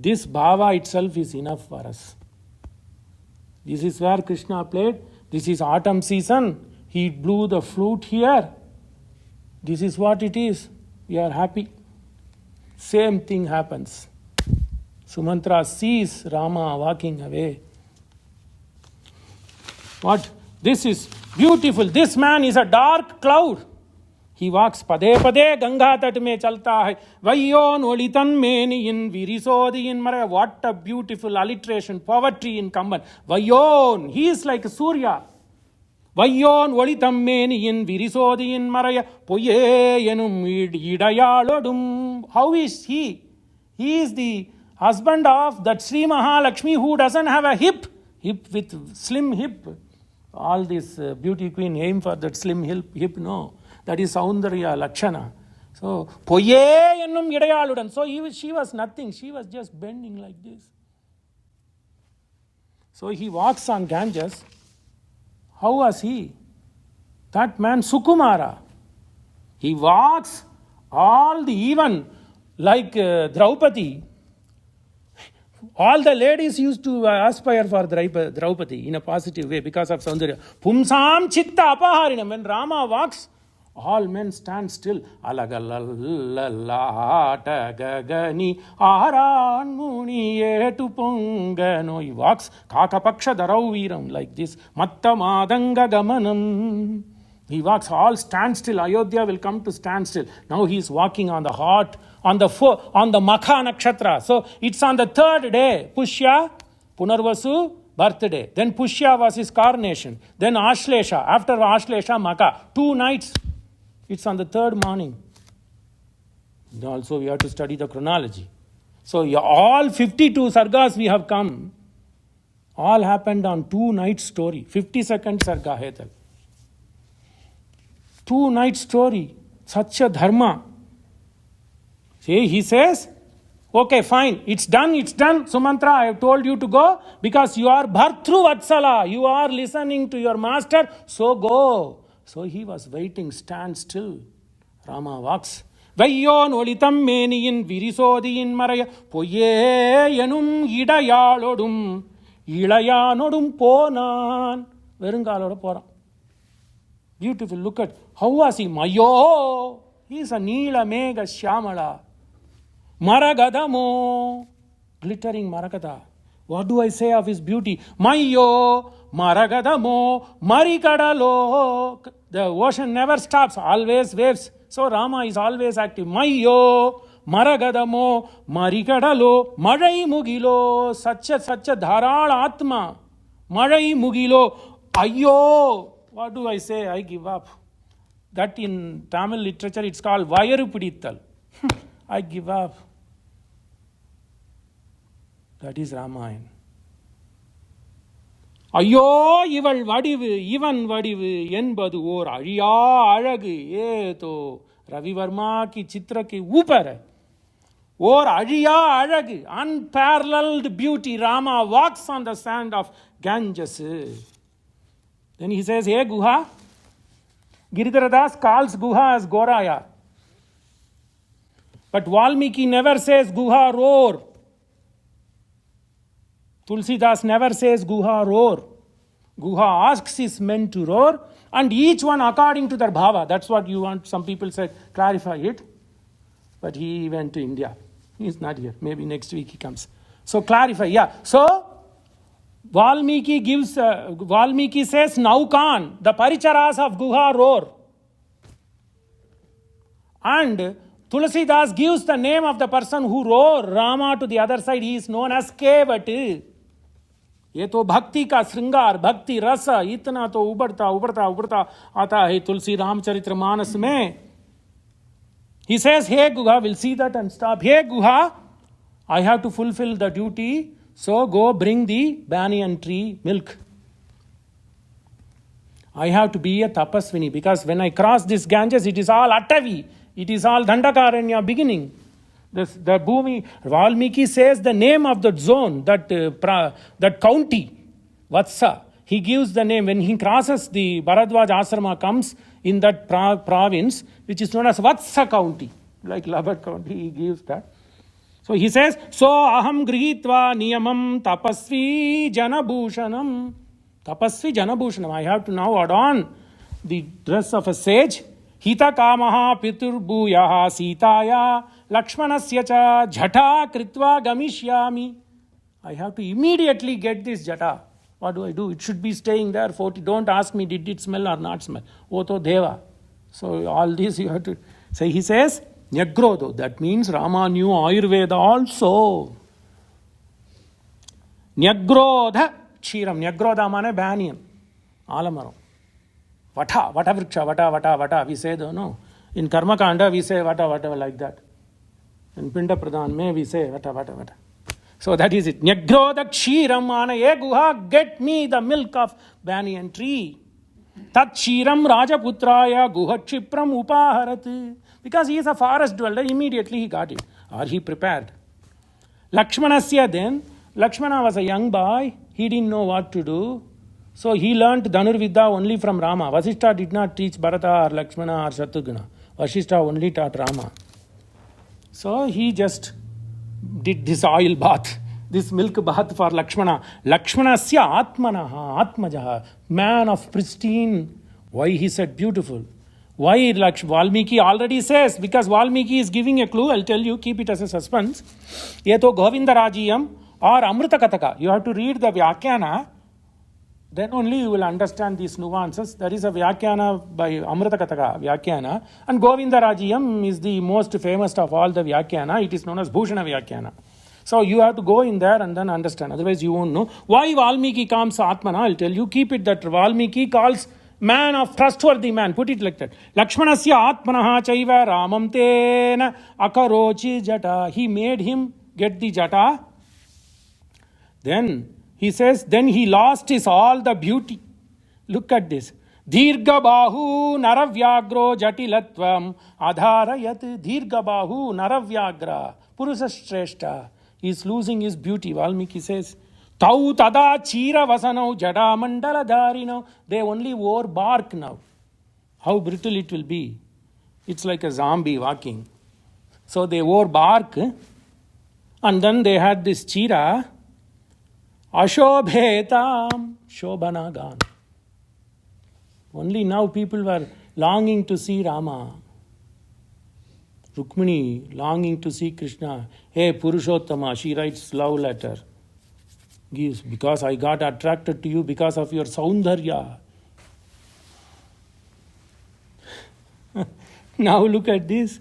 This bhava itself is enough for us. This is where Krishna played. This is autumn season. He blew the flute here. This is what it is. We are happy. Same thing happens. Sumantra sees Rama walking away. What? This is beautiful. This man is a dark cloud. He walks pade Ganga tat mein chalta hai. Vayon olitan meniyin virisodiyin mara. What a beautiful alliteration, poetry in Kamban. Vayon, he is like Surya. Vayon olitam meniyin virisodiyin maraya. Poye yenum idayalodum. How is he? He is the husband of that Sri Mahalakshmi who doesn't have a hip with slim hip. All this beauty queen aim for that slim hip, no. That is Saundarya Lakshana. So, Poye ennum idayaludan. So, she was nothing. She was just bending like this. So, he walks on Ganges. How was he? That man Sukumara. He walks even like Draupadi. All the ladies used to aspire for Draupadi in a positive way because of Saundarya. Pumsam chitta apaharinam. When Rama walks, all men stand still. Alagalallalata gagani aran muni etu pongano. He walks kakapaksha darau viram like this. Mattamadanga gamanam. He walks, all stand still. Ayodhya will come to stand still. Now he is walking on the on the Makha Nakshatra. So it's on the third day. Pushya, Punarvasu, birthday. Then Pushya was his coronation. Then Ashlesha. After Ashlesha, Makha. 2 nights. It's on the third morning. Also, we have to study the chronology. So all 52 sargas we have come, all happened on 2 nights story. 50-second sarga hai tal. 2 nights story. Such a dharma. See, he says, okay, fine, it's done. Sumantra, I have told you to go because you are Bhartru Vatsala. You are listening to your master, so go. So he was waiting, stand still. Rama walks. Vayyon olitam meniyin virisodiyin maraya poye yanum idayalodum ilayanodum ponan. Verungaloda poran. Beautiful. Look at how was he? Mayo. He is a Neela Mega Shyamala. Maragadamo. Glittering Maragada. What do I say of his beauty? Mayo. Maragadamo. Marikadalo. The ocean never stops. Always waves. So Rama is always active. Mayo. Maragadamo. Marikadalo. Madai Mugilo. Such a Dharal Atma. Madai Mugilo. Ayo. What do I say? I give up. That in Tamil literature it's called Vayaru Pidittal. I give up. That is Ramayana. Ayyo ival vadivu, ivan vadivu, enbadu or ariya alagu, to Ravi Varma ki chitra ki upar hai. Or ariya alagu, unparalleled beauty. Rama walks on the sand of Ganges. Then he says, hey Guha. Giridhara Das calls Guha as Goraya. But Valmiki never says Guha roar. Tulsidas never says Guha roar. Guha asks his men to roar, and each one according to their bhava. That's what you want. Some people said, clarify it. But he went to India. He's not here. Maybe next week he comes. So clarify. Yeah. So Valmiki says, Naukan, the Paricharas of Guha roar. And Tulsidas gives the name of the person who roar Rama to the other side. He is known as Kevat. ये तो भक्ति का श्रृंगार, भक्ति रस इतना तो उबरता आता है तुलसी रामचरित्र मानस में. He says, hey Guha, we'll see that and stop. Hey Guha, I have to fulfill the duty, so go bring the banyan tree milk. I have to be a tapasvini because when I cross this Ganges, it is all Attavi. It is all Dandakaranya beginning. The Bhumi, Valmiki says the name of that zone, that county, Vatsa. He gives the name. When he crosses the Bharadwaj Asrama comes in that province, which is known as Vatsa county, like Lubbock county, he gives that. So he says, so aham grihitva niyamam tapasvi janabhushanam. Tapasvi janabhushanam. I have to now adorn the dress of a sage. Hita kamaha piturbhuyaha sitaya lakshmanasya cha jhata kritva gamishyami. I have to immediately get this jhata. What do I do? It should be staying there 40. Don't ask me, did it smell or not smell? Oto deva. So all this you have to say. He says, Nyagrodo. That means Rama knew Ayurveda also. Nyagrodha kshiram. Nyagrodha mane banyan. Alamaram. Vata vriksha, we say, no. In Karma Kanda, we say vata like that. In Pinda Pradhan, may we say vata. So that is it. Nyagrodha kshiram ana ye Guha, get me the milk of banyan tree. Tat kshiram rajaputraya guha kshipram upaharat. Because he is a forest dweller, immediately he got it. Or he prepared. Lakshmanasya then, Lakshmana was a young boy, he didn't know what to do. So he learnt Dhanurvidya only from Rama. Vasishtha did not teach Bharata or Lakshmana or Shatrugna. Vasishtha only taught Rama. So he just did this oil bath, this milk bath for Lakshmana. Lakshmanasya atmanaha, atmajaha, man of pristine. Why he said beautiful? Why Valmiki already says, because Valmiki is giving a clue, I'll tell you, keep it as a suspense. Yeto Govindarajiyam or Amrita Kataka. You have to read the Vyakyana. Then only you will understand these nuances. There is a Vyakyana by Amrita Kataka Vyakyana. And Govindarajiyam is the most famous of all the Vyakyana. It is known as Bhushana Vyakyana. So you have to go in there and then understand. Otherwise you won't know. Why Valmiki comes Atmana, I'll tell you. Keep it that Valmiki calls man of trustworthy man. Put it like that. Lakshmanasya Atmanaha chaiva ramam tena akarochi jata. He made him get the jata. Then he says, then he lost his all the beauty. Look at this. Dirgha bahu naravyagro jatilatvam adharayat. Dirgha bahu naravyagra purusa shreshta. He is losing his beauty. Valmiki says, Tau tada chira vasanau jada mandala dharino. They only wore bark now. How brittle it will be. It's like a zombie walking. So they wore bark, and then they had this chira. Ashobhetam Shobhanagan. Only now people were longing to see Rama. Rukmini longing to see Krishna. Hey Purushottama, she writes love letter. Gives, because I got attracted to you because of your saundarya. Now look at this.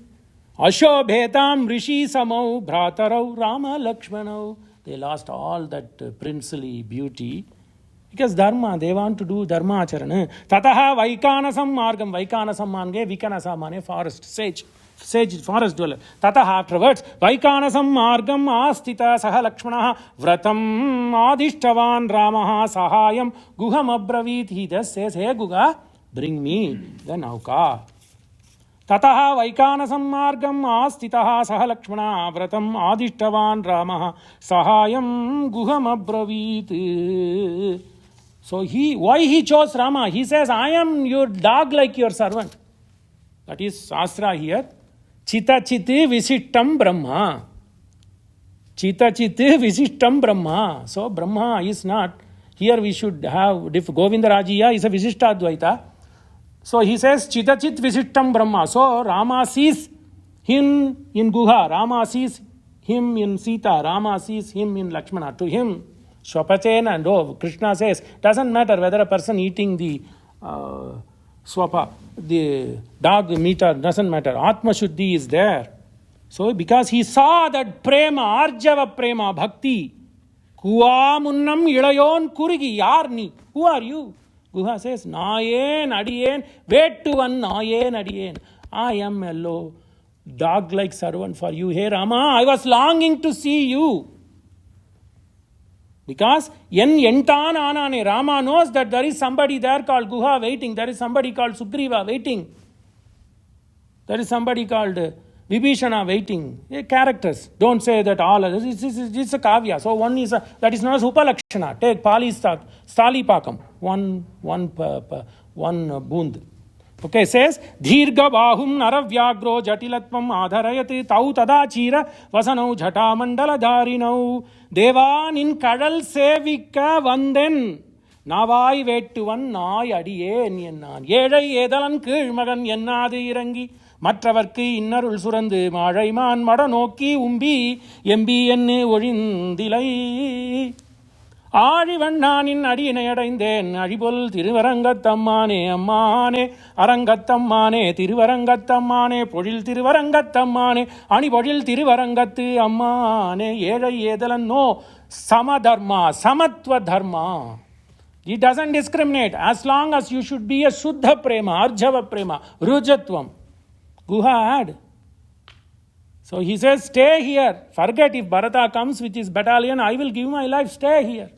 Ashobhetam Rishi Samau Bhratarau Rama Lakshmanau. They lost all that princely beauty. Because dharma, they want to do dharma acharana. Tataha vaikanasam margam. Vaikanasam mange vikanasa mane forest, sage forest dweller. Tataha afterwards, vaikanasam margam astita saha lakshmanaha vratam adhishtavan ramaha sahayam guham abravit. He thus says, hey Guha, bring me the nauka. Tataha vaikanasam margam astitaha saha lakshmana vratam adhishtavan ramaha sahayam guham abravit. So why he chose Rama? He says, I am your dog like your servant. That is Shastra here. Chita chiti visittam Brahma. Chita chiti visittam Brahma. So Brahma is not, here we should have, if Govindarajiya is a Visishtadvaita. So he says, Chita chit visittam Brahma. So Rama sees him in Guha. Rama sees him in Sita. Rama sees him in Lakshmana. To him, Swapachena and Krishna says, doesn't matter whether a person eating the swapa, the dog meat, doesn't matter. Atma Shuddhi is there. So because he saw that prema, Arjava prema, bhakti, Kuva munnam ilayon kurigi, yarni. Who are you? Guha says, Nayen adiyen, wait to one Nayen adiyen. I am a low, dog-like servant for you. Hey Rama, I was longing to see you. Because Yentananane, Rama knows that there is somebody there called Guha waiting. There is somebody called Sugriva waiting. There is somebody called Vibhishana waiting. Characters. Don't say that all others. It's a kavya. So one is that is known as Upalakshana. Take Pali Stali Pakam. One bund. Okay, says, Dhirga Bahum Naravyagro Jatilatvam Adharayati Tau Tada Chira Vasanau Jata Mandala Dharinau Devanin Kadal Sevika Vanden Navai Vetuvan Nai Adiyen Yenan Yedai Edalan Kirmagan Yenadi Irangi Matravarki Inarul Surande Maraiman Madanoki Umbi Yembi Enne Orindilai ஆழிவண்ணானின் அடியினை அடைந்தேன் அழிபொல் திருவரங்கத்தம்மானே அம்மானே அரங்கத்தம்மானே திருவரங்கத்தம்மானே பொழில் திருவரங்கத்தம்மானே அணிபொழில் திருவரங்கத்து அம்மானே ஏழை ஏதலன் நோ சமதர்மா சமத்வ தர்மா. It doesn't discriminate as long as you should be a Shuddha Prema, Arjava Prema, Rujatvam. Guha had. So he says, stay here. Forget if Bharata comes with his battalion, I will give my life. Stay here.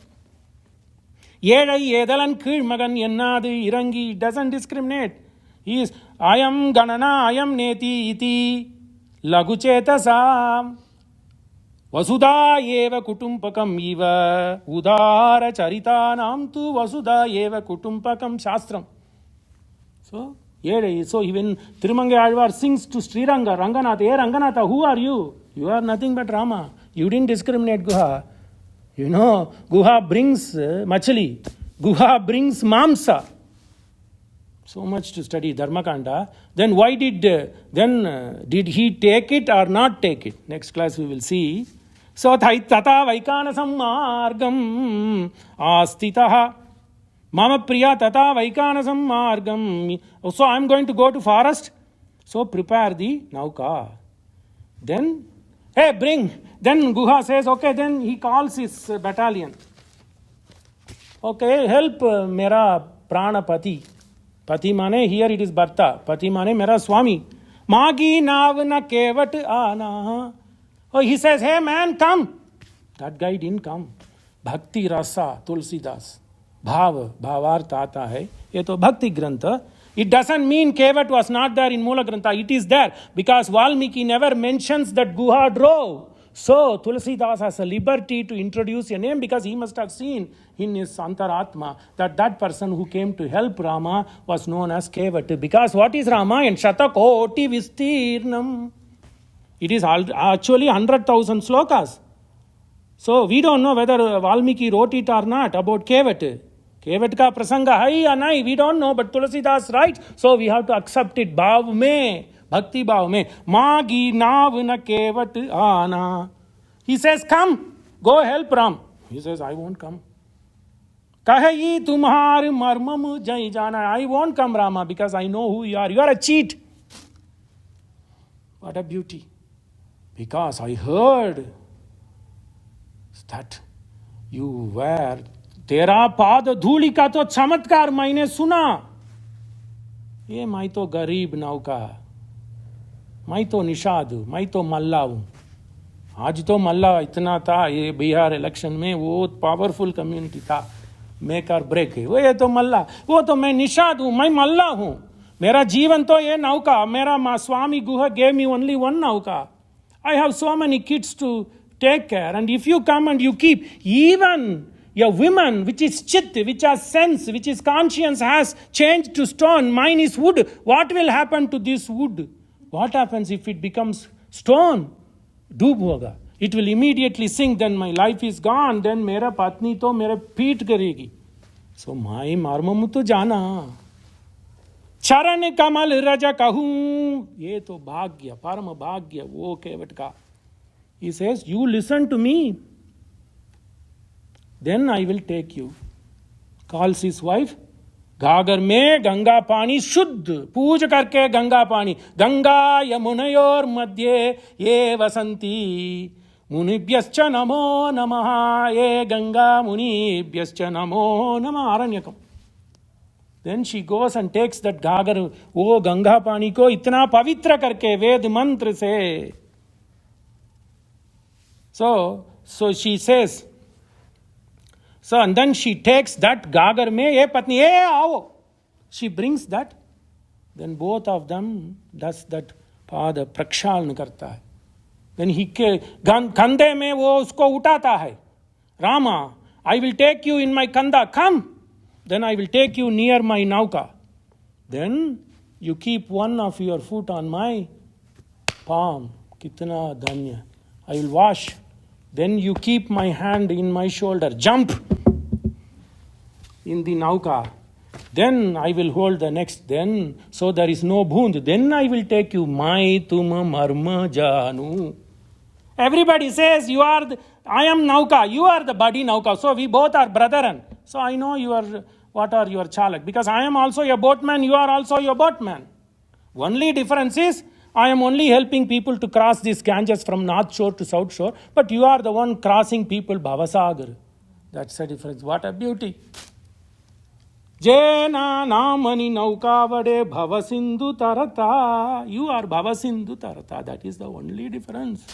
Yedai Edalan Kirmagan Yennadu Irangi doesn't discriminate. He is, I am Ganana, I am Neti Iti Laguchetasam Vasudha Eva Kutumpakam Eva Udara Charita Namtu Vasudha Eva Kutumpakam Shastram. So even Thirumangai sings to Sriranga, Ranganatha, hey Ranganatha, who are you? You are nothing but Rama. You didn't discriminate Guha. You know, Guha brings machali. Guha brings mamsa. So much to study Dharmakanda. Then why did he take it or not take it? Next class we will see. So tata vaikanasam margam astitaha. Mama Priya Tata Vaikanasam Margam. So I am going to go to forest. So prepare the Nauka. Then, hey, bring. Then Guha says, okay, then he calls his battalion. Okay, help Mera Prana Pati. Pati mane, here it is Bharta. Pati mane Mera Swami. Magi Navna Kevat Ana. Oh, he says, hey man, come. That guy didn't come. Bhakti Rasa Tulsidas. Bhava, Bhavartha aata hai. Ye to Bhakti Grantha. It doesn't mean Kevat was not there in Mula Grantha. It is there because Valmiki never mentions that Guha drove. So Tulsidas has a liberty to introduce a name because he must have seen in his Antaratma that that person who came to help Rama was known as Kevat. Because what is Ramayan? Shatakoti Vistirnam. It is actually 100,000 slokas. So we don't know whether Valmiki wrote it or not about Kevat. Kevat ka prasanga hai or nahi, we don't know, but Tulsidas writes, so we have to accept it. Bhav mein, bhakti bhav mein. Magi nav na Kevat ana. He says, come, go help Ram. He says, I won't come. Kahayi tumhar marmam jai jana. I won't come, Rama, because I know who you are. You are a cheat. What a beauty. Because I heard that you were तेरा पाद धूलि का तो चमत्कार मैंने सुना. ये मैं तो गरीब नौका, मैं तो निषाद, मैं तो मल्ला हूं. आज तो मल्ला इतना था, ये बिहार इलेक्शन में वो पावरफुल कम्युनिटी था, मेक और ब्रेक है. वो ये तो मल्ला, वो तो मैं निषाद हूं, मैं मल्ला हूं. मेरा जीवन तो ये नौका. मेरा स्वामी गुहा gave me only one नौका. I have so many kids to take care, and if you come and you keep even your women, which is chit, which has sense, which is conscience, has changed to stone. Mine is wood. What will happen to this wood? What happens if it becomes stone? Doob hoga. It will immediately sink. Then my life is gone. Then mera patni to mera peet karegi. So my marmam to jana. Charan kamal raja kahu. Ye to bhagya, parama bhagya. Wo Kevat ka. He says, you listen to me. Then I will take you. Calls his wife. Gagar में गंगा पानी शुद्ध पूज करके गंगा पानी गंगा यमुनयोर मध्य ये वसंती मुनिभ्यश्च नमो नमः ये गंगा मुनिभ्यश्च नमो नमः आरण्यकम. Then she goes and takes that गागर वो गंगा पानी को इतना पवित्र करके वेद मंत्र से. So she says. So and then she takes that gagar mein ye patni ye aao. She brings that. Then both of them does that pada prakshalna karta hai. Then he kande mein wo usko utata hai. Rama, I will take you in my kanda. Come. Then I will take you near my nauka. Then you keep one of your foot on my palm. Kitna dhanya. I will wash. Then you keep my hand in my shoulder. Jump in the nauka. Then I will hold the next. Then, so there is no bhoond. Then I will take you. Mai tuma marma janu. Everybody says, I am nauka. You are the body nauka. So we both are brethren. So I know what are your chalak. Because I am also your boatman. You are also your boatman. Only difference is, I am only helping people to cross this Ganges from north shore to south shore, but you are the one crossing people Bhavasagar. That's the difference. What a beauty. Jena namani naukavade bhavasindu tarata. You are bhavasindu tarata. That is the only difference.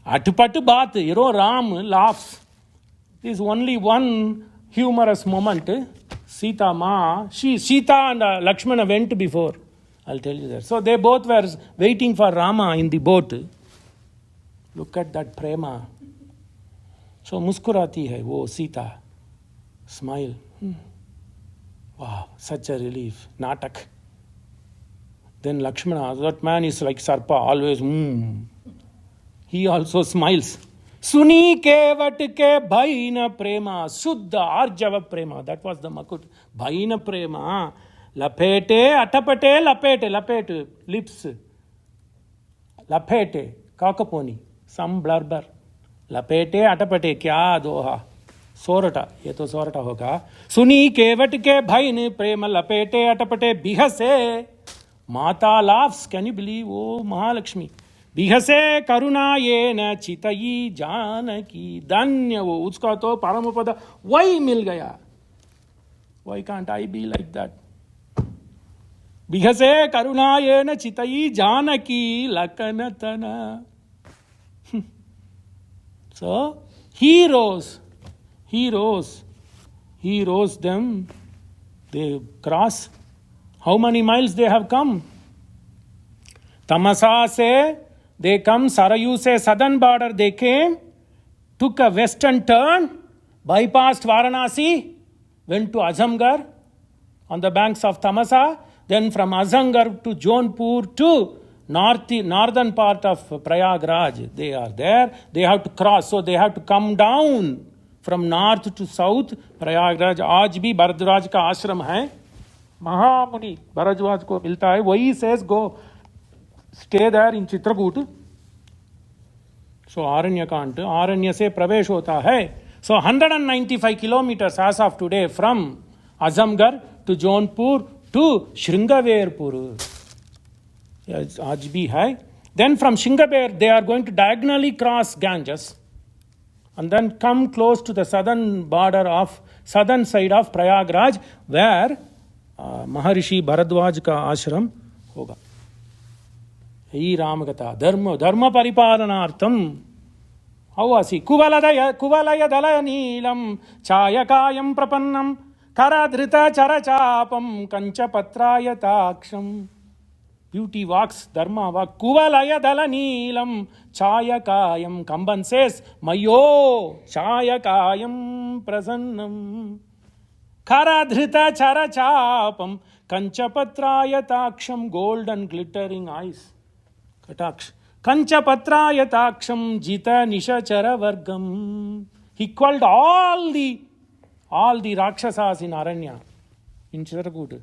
Atupatu baat, Ram laughs. There is only one humorous moment. Sita and Lakshmana went before. I'll tell you that. So they both were waiting for Rama in the boat. Look at that prema. So muskurati hai wo Sita. Smile. Wow, such a relief. Natak. Then Lakshmana, that man is like Sarpa, always He also smiles. Suni kevat ke bhaina prema, suddha arjava prema. That was the makut. Bhaina prema. Lapete, atapate, lapete, lips. Lapete, kakaponi, some blurber. Lapete, atapate, kya doha. Sorata, ye to sorata hoga. Suni kevat ke bhaina prema, lapete, atapate, bihase. Mata laughs. Can you believe? Oh, Mahalakshmi. बिहसे करुणा ये न चितई जानकी धन्य वो उसका तो परम पद वही मिल गया. Why can't I be like that? Bihase karunayena chitayi janaki lakanatana. So he rose them. They cross. How many miles they have come? Tamasa se they come, Sarayu se southern border they came, took a western turn, bypassed Varanasi, went to Azamgarh on the banks of Tamasa, then from Azamgarh to Jaunpur to northern part of Prayagraj. They are there. They have to cross. So they have to come down from north to south. Prayagraj आज भी भरद्वाज का आश्रम है. महामुनि भरद्वाज को मिलता है. वही says go stay there in Chitrakoot. So Aranyakant, Aranya se pravesh hota hai. So 195 kilometers as of today from Azamgarh to Jaunpur to Shringaverpur. Yes, आज भी है. Then from Shringaver they are going to diagonally cross Ganges and then come close to the southern border of southern side of Prayagraj where Maharishi Bharadwaj ka ashram hoga. He Ramagata Dharma Paripalanartham. How was he? Kuvalaya Dalaya Neelam Chayakayam Prapannam Karadhrita Charachapam Kanchapatraya Taksham. Beauty walks, Dharma walk. Kuvalaya Dala Neelam Chayakayam. Kamban says, Mayo Chayakayam Prasannam Karadhrita Charachapam Kanchapatraya Taksham. Golden glittering eyes. Kataksh. Kanchapatraya Taksham Jita Nishachara Vargam. He quelled all the Rakshasas in Aranya, in Chitrakoot.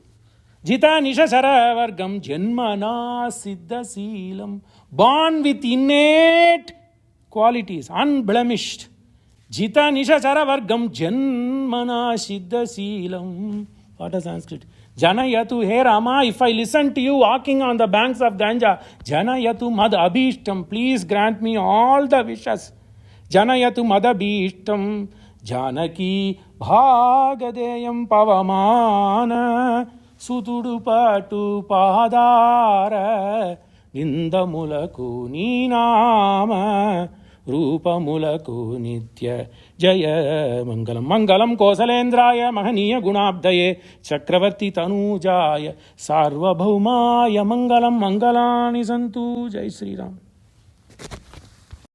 Jita Nishachara Vargam Janmana Siddha Seelam. Born with innate qualities, unblemished. Jita Nishachara Vargam Janmana Siddha Seelam. What is Sanskrit? Janayatu, hey Rama, if I listen to you walking on the banks of Ganga, Janayatu mad abhishtam, please grant me all the wishes. Janayatu mad abhishtam, Janaki bhagadeyam pavamana, sutudupatu padara, vindamulaku ninama, रूपमूलको नित्य जय मंगलम मंगलम कौसलेन्द्राय महनीय गुणाब्धये चक्रवर्ती तनूजाय सार्वभौमाय मंगलम मंगलानि सन्तु. जय श्री राम.